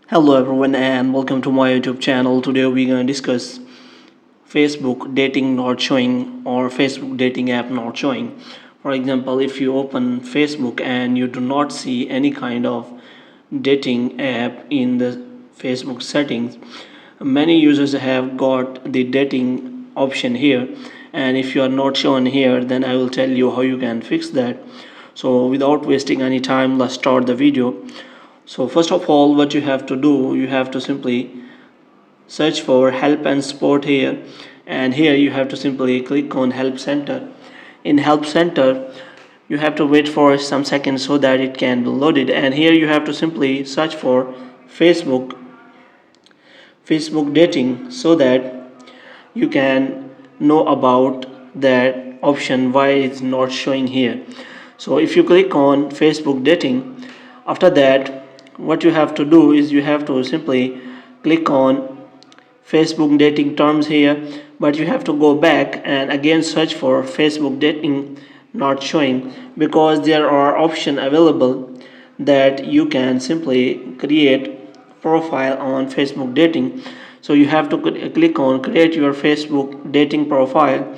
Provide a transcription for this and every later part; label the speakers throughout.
Speaker 1: Hello everyone and welcome to my YouTube channel. Today we're going to discuss Facebook dating not showing or Facebook dating app not showing. For example, if you open Facebook and you do not see any kind of dating app in the Facebook settings, many users have got the dating option here, and if you are not shown here, then I will tell you how you can fix that. So without wasting any time, let's start the video. So first of all, what you have to do, you have to simply search for help and support here, and here you have to simply click on help center. In help center, you have to wait for some seconds so that it can be loaded, and here you have to simply search for facebook facebook dating so that you can know about that option why it's not showing here. So if you click on Facebook dating, after that what you have to do is you have to simply click on Facebook dating terms here, but you have to go back and again search for Facebook dating not showing, because there are options available that you can simply create profile on Facebook dating. So you have to click on create your Facebook dating profile,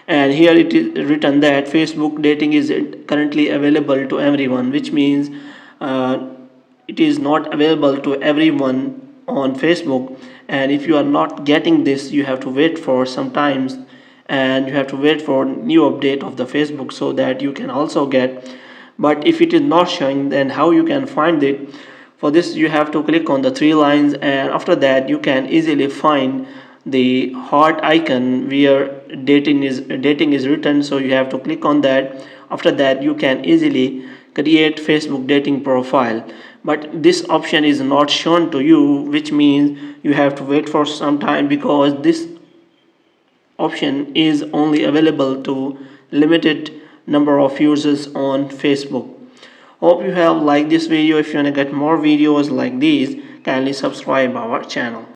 Speaker 1: and here it is written that Facebook dating is currently available to everyone, which means uh, it is not available to everyone on Facebook. And if you are not getting this, you have to wait for some times, and you have to wait for new update of the Facebook so that you can also get. But if it is not showing, then how you can find it? For this you have to click on the three lines, and after that you can easily find the heart icon where dating is written. So you have to click on that. After that you can easily create Facebook dating profile, but this option is not shown to you, which means you have to wait for some time, because this option is only available to limited number of users on Facebook. Hope you have liked this video. If you want to get more videos like these, kindly subscribe our channel.